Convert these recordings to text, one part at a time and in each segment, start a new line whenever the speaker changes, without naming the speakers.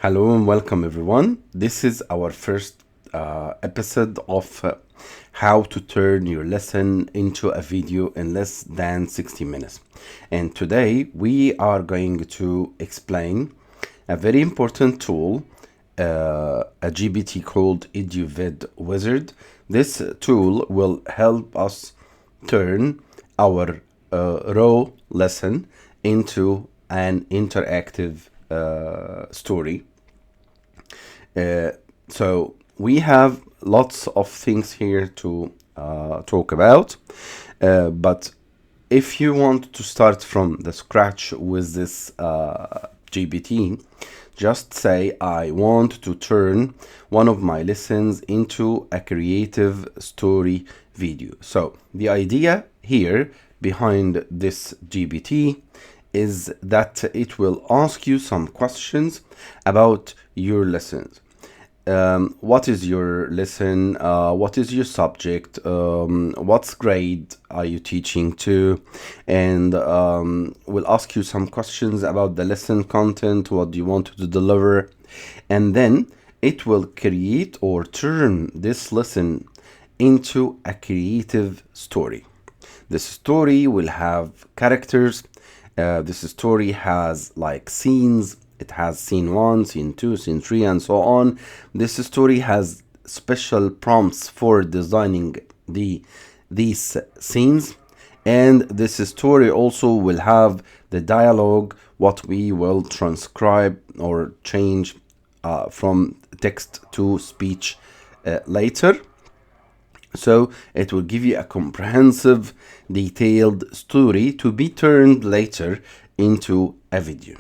Hello and welcome everyone. This is our first episode of how to turn your lesson into a video in less than 60 minutes. And today we are going to explain a very important tool, a GPT called Eduvid-Wizard. This tool will help us turn our raw lesson into an interactive story. So we have lots of things here to talk about, but if you want to start from the scratch with this GPT, just say I want to turn one of my lessons into a creative story video. So the idea here behind this GPT is that it will ask you some questions about your lessons. What is your lesson? What is your subject? What grade are you teaching to? And we'll ask you some questions about the lesson content. What do you want to deliver? And then it will create or turn this lesson into a creative story. This story will have characters. This story has like scenes. It has scene 1, scene 2, scene 3, and so on. This story has special prompts for designing these scenes. And this story also will have the dialogue, what we will transcribe or change from text to speech later. So it will give you a comprehensive, detailed story to be turned later into a video.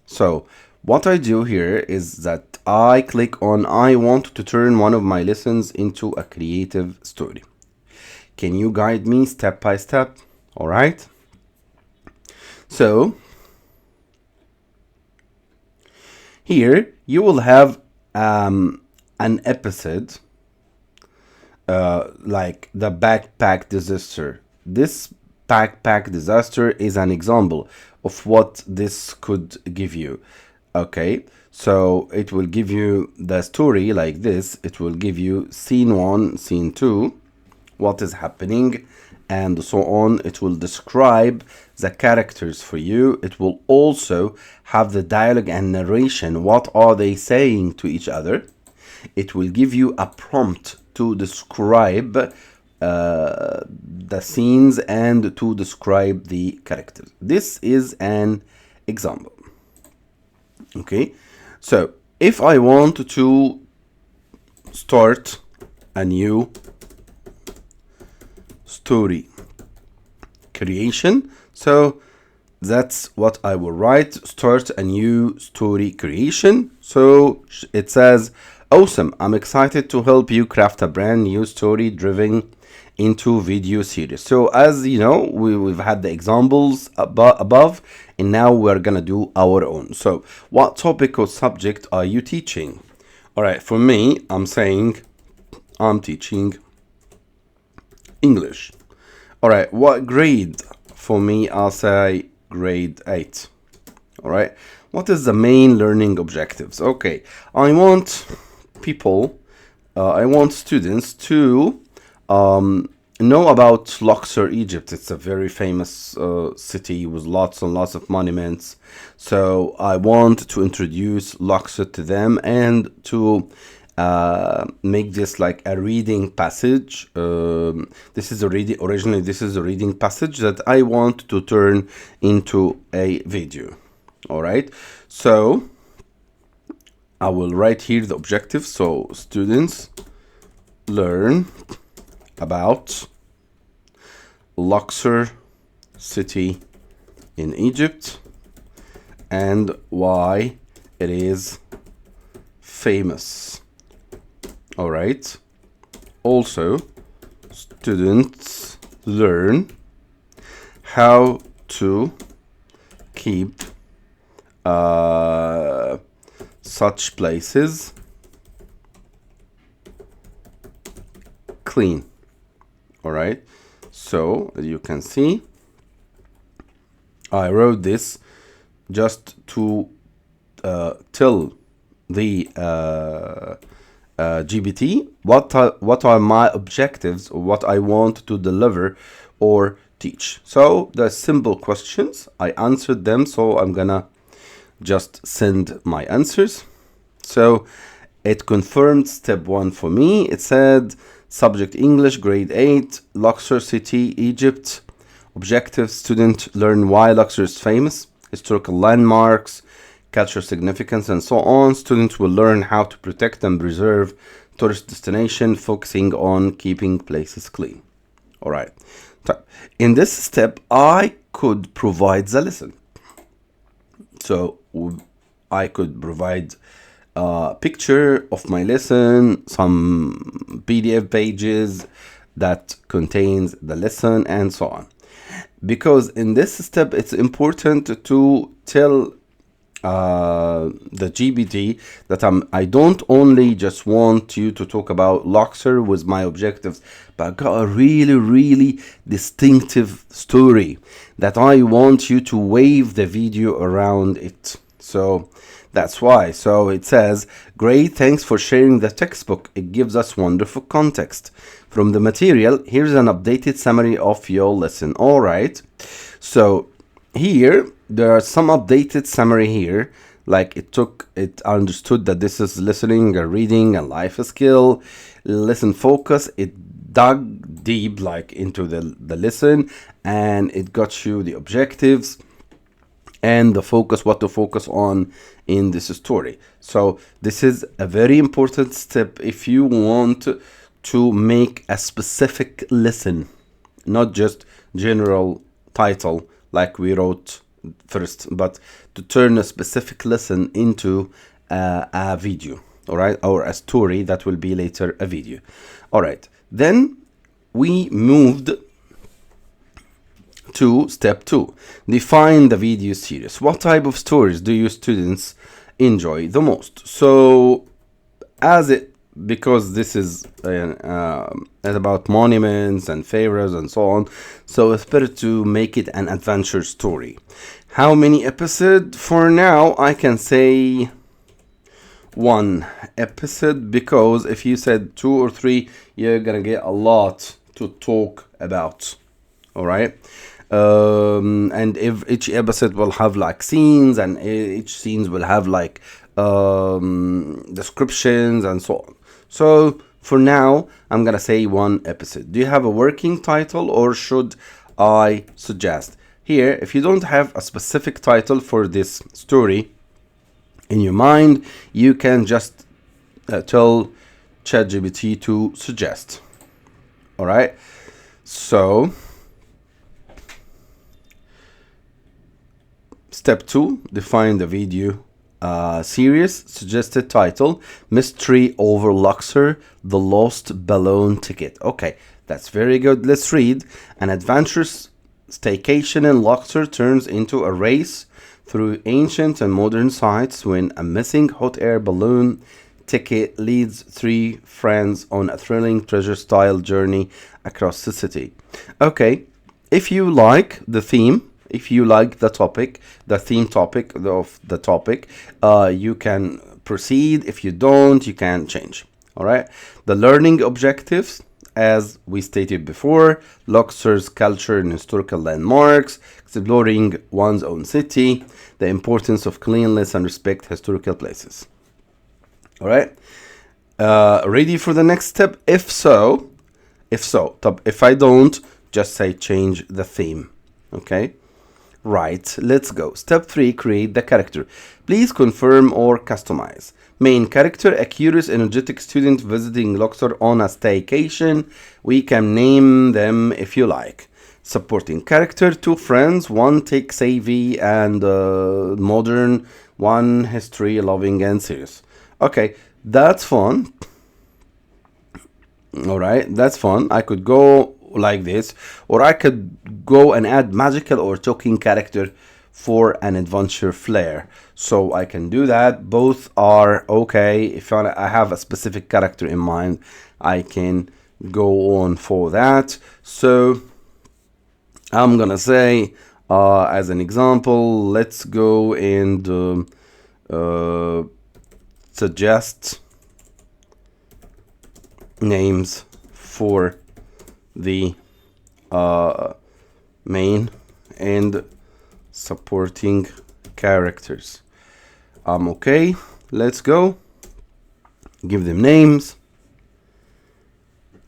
So what I do here is that I click on I want to turn one of my lessons into a creative story. Can you guide me step by step? All right. So here you will have an episode like the backpack disaster. This backpack disaster is an example of what this could give you. Okay, so it will give you the story like this. It will give you scene 1, scene 2, what is happening, and so on. It will describe the characters for you. It will also have the dialogue and narration. What are they saying to each other? It will give you a prompt to describe the scenes and to describe the characters. This is an example. Okay, so if I want to start a new story creation, so that's what I will write. Start a new story creation. So it says, awesome, I'm excited to help you craft a brand new story driven into video series. So as you know, we've had the examples above, and now we're gonna do our own. So what topic or subject are you teaching? All right, for me, I'm saying I'm teaching English. All right, what grade? For me, I'll say grade 8. All right, what is the main learning objectives? Okay, I want students to know about Luxor, Egypt. It's a very famous city with lots and lots of monuments. So I want to introduce Luxor to them and to make this like a reading passage. This is a reading passage that I want to turn into a video. All right, so I will write here the objectives. So students learn about Luxor city in Egypt and why it is famous. All right. Also, students learn how to keep such places clean. All right, so as you can see, I wrote this just to tell the GPT, what are my objectives, or what I want to deliver or teach. So the simple questions, I answered them, so I'm gonna just send my answers. So it confirmed step 1 for me. It said subject English, grade 8, Luxor city, Egypt. Objective, student learn why Luxor is famous, historical landmarks, cultural significance, and so on. Students will learn how to protect and preserve tourist destination, focusing on keeping places clean. All right. In this step, I could provide the lesson. So I could provide a picture of my lesson, some PDF pages that contains the lesson, and so on. Because in this step, it's important to tell the GPT that I don't only just want you to talk about Luxor with my objectives, but I got a really distinctive story that I want you to wave the video around it. So that's why. So it says, great, thanks for sharing the textbook. It gives us wonderful context. From the material, here's an updated summary of your lesson. All right. So here, there are some updated summary here. Like it understood that this is listening, a reading, a life skill, listen focus. It dug deep like into the lesson, and it got you the objectives and the focus, what to focus on in this story. So this is a very important step if you want to make a specific lesson, not just general title like we wrote first, but to turn a specific lesson into a video, all right, or a story that will be later a video. All right, then we moved to step 2, define the video series. What type of stories do your students enjoy the most? So because this is about monuments and pharaohs and so on, so it's better to make it an adventure story. How many episodes? For now, I can say 1 episode, because if you said 2 or 3, you're gonna get a lot to talk about. All right. And if each episode will have like scenes, and each scenes will have like descriptions and so on. So for now, I'm gonna say 1 episode. Do you have a working title, or should I suggest? Here, if you don't have a specific title for this story in your mind, you can just tell ChatGPT to suggest. All right. So step 2, define the video series. Suggested title, Mystery Over Luxor, The Lost Balloon Ticket. Okay, that's very good. Let's read. An adventurous staycation in Luxor turns into a race through ancient and modern sites when a missing hot air balloon ticket leads 3 friends on a thrilling treasure-style journey across the city. Okay, if you like the theme, if you like the topic, the theme topic of the topic, you can proceed. If you don't, you can change. All right. The learning objectives, as we stated before, Luxor's culture and historical landmarks, exploring one's own city, the importance of cleanliness and respect historical places. All right. Ready for the next step? If so, if I don't, just say change the theme. Okay. Right, let's go. Step 3, create the character. Please confirm or customize. Main character, a curious, energetic student visiting Luxor on a staycation. We can name them if you like. Supporting character, 2 friends, 1 tech-savvy and modern, 1 history-loving and serious. Okay, that's fun. All right, that's fun. I could go like this, or I could go and add magical or talking character for an adventure flair. So I can do that. Both are okay. If I have a specific character in mind, I can go on for that. So I'm gonna say as an example, let's go and suggest names for the main and supporting characters. Okay, let's go. Give them names.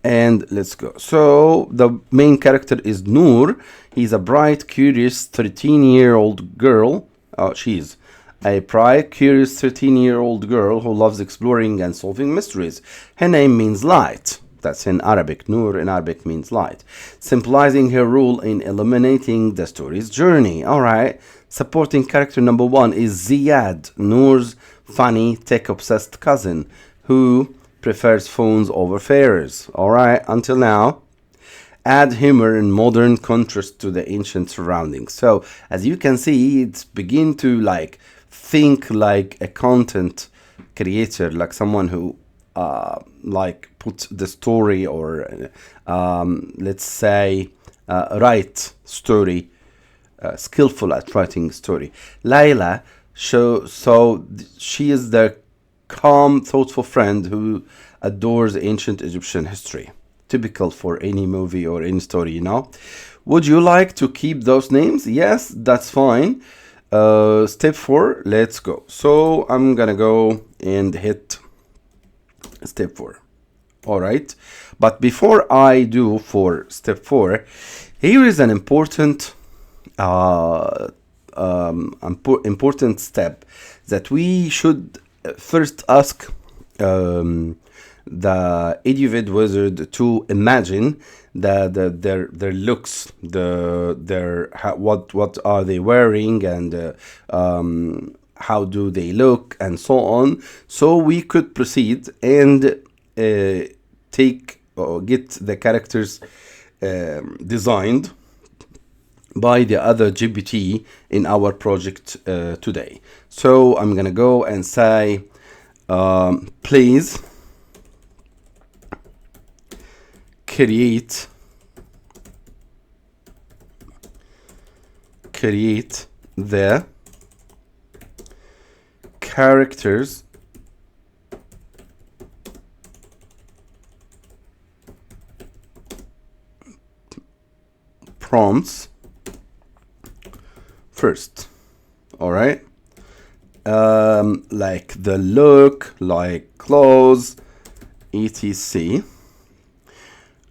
And let's go. So the main character is Noor. He's a bright, curious 13-year-old girl. She's a bright, curious 13-year-old girl who loves exploring and solving mysteries. Her name means light. That's in Arabic. Noor in Arabic means light, symbolizing her role in illuminating the story's journey. All right. Supporting character number 1 is Ziyad, Noor's funny, tech-obsessed cousin who prefers phones over fares. All right, until now. Add humor and modern contrast to the ancient surroundings. So as you can see, it's begin to like think like a content creator, like someone who like put the story or let's say write story, skillful at writing story. Layla, so she is the calm, thoughtful friend who adores ancient Egyptian history. Typical for any movie or any story, you know. Would you like to keep those names? Yes, that's fine. Step 4, let's go. So I'm gonna go and hit step 4. All right. But before I do for step 4, here is an important important step that we should first ask the Eduvid-Wizard to imagine their looks, what are they wearing, and how do they look, and so on. So we could proceed and get the characters designed by the other GPT in our project today. So I'm gonna go and say, please create the characters prompts first. All right. Like the look, like clothes, etc.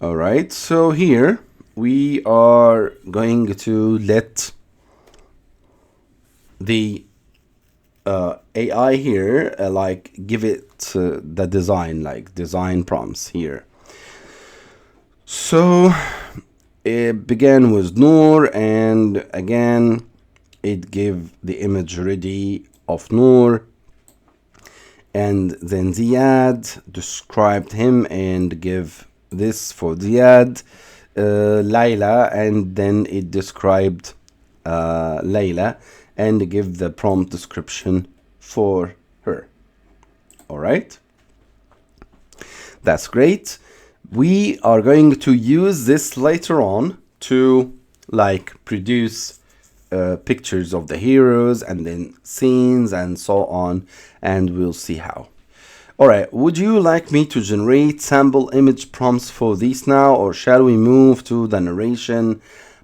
All right. So here we are going to let the AI here like give it the design, like design prompts here. So it began with Noor, and again it gave the image ready of Noor, and then Ziyad described him and give this for Ziyad, Layla, and then it described Layla and give the prompt description for her. All right, that's great. We are going to use this later on to like produce pictures of the heroes and then scenes and so on, and we'll see how. All right, would you like me to generate sample image prompts for these now, or shall we move to the narration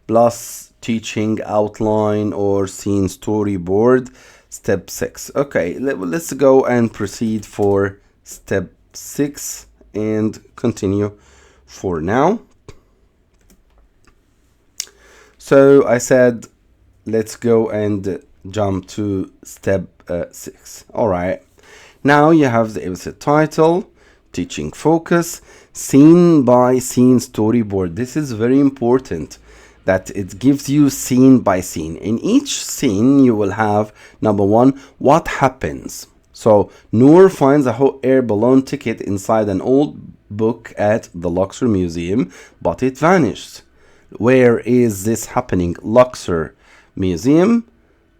plus teaching outline or scene storyboard? Step 6. Okay, let's go and proceed for step 6 and continue for now. So I said let's go and jump to step 6. All right, now you have the episode title, teaching focus, scene by scene storyboard. This is very important that it gives you scene by scene. In each scene you will have number 1, what happens. So Noor finds a hot air balloon ticket inside an old book at the Luxor Museum, but it vanished. Where is this happening? Luxor Museum.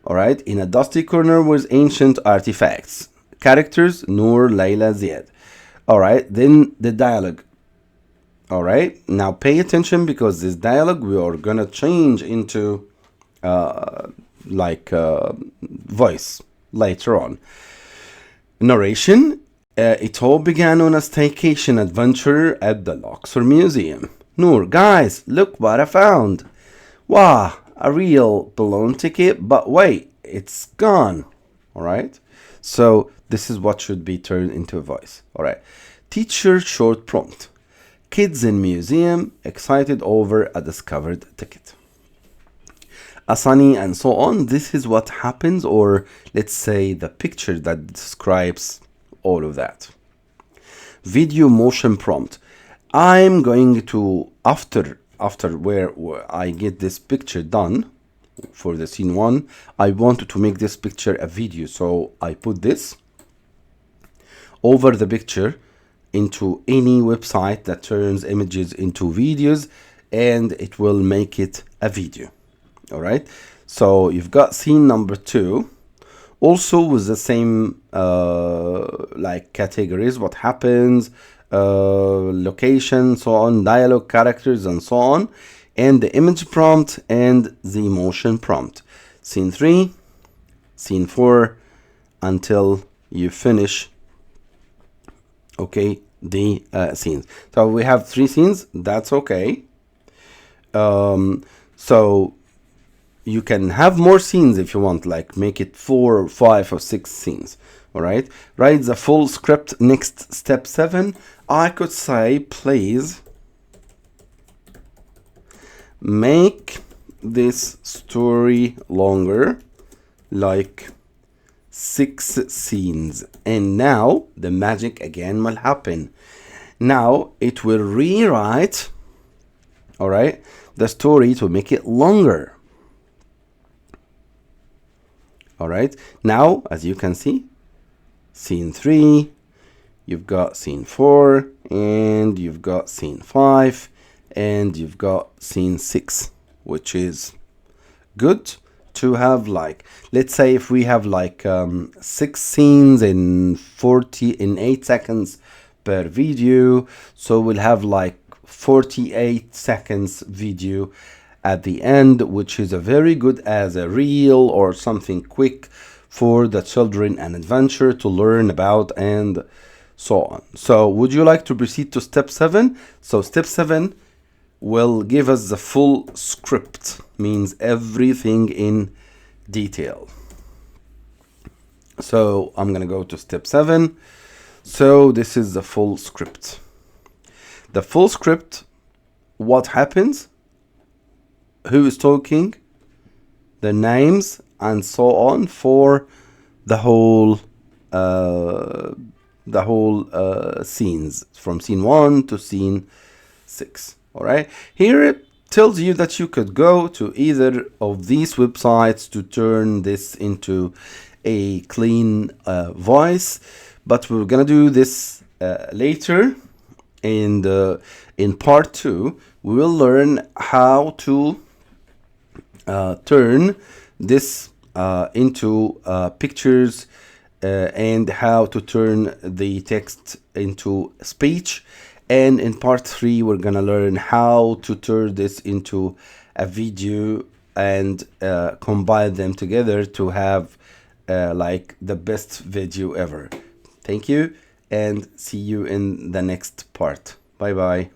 All right, in a dusty corner with ancient artifacts. Characters: Noor, Layla, Ziyad. All right, then the dialogue. All right, now pay attention, because this dialogue we are gonna change into voice later on. Narration. It all began on a staycation adventure at the Luxor Museum. Noor, guys, look what I found. Wow, a real balloon ticket, but wait, it's gone. All right. So this is what should be turned into a voice. All right. Teacher short prompt. Kids in museum excited over a discovered ticket. Asani and so on. This is what happens, or let's say the picture that describes all of that. Video motion prompt. I'm going to after where I get this picture done for the scene 1, I wanted to make this picture a video, so I put this over the picture into any website that turns images into videos, and it will make it a video. All right, so you've got scene number 2 also with the same like categories, what happens, location, so on, dialogue, characters, and so on, and the image prompt and the emotion prompt. Scene 3, scene 4, until you finish, okay, the scenes. So we have 3 scenes, that's okay. So you can have more scenes if you want, like make it 4 or 5 or 6 scenes. All right, write the full script. Next, step 7, I could say, please make this story longer, like 6 scenes. And now the magic again will happen. Now it will rewrite, all right, the story to make it longer. All right, now as you can see, scene 3, you've got scene 4, and you've got scene 5, and you've got scene 6, which is good to have. Like, let's say if we have like 6 scenes in 8 seconds per video, so we'll have like 48 seconds video at the end, which is a very good as a reel or something quick for the children, an adventure to learn about and so on. So would you like to proceed to step 7? So step 7 will give us the full script, means everything in detail. So I'm gonna go to step 7. So this is the full script. The full script, what happens, who is talking, the names, and so on for the whole scenes from scene 1 to scene 6. All right, here it tells you that you could go to either of these websites to turn this into a clean voice, but we're gonna do this later. And in part 2 we will learn how to turn this into pictures and how to turn the text into speech. And in part 3 we're gonna learn how to turn this into a video and combine them together to have like the best video ever. Thank you, and see you in the next part. Bye bye.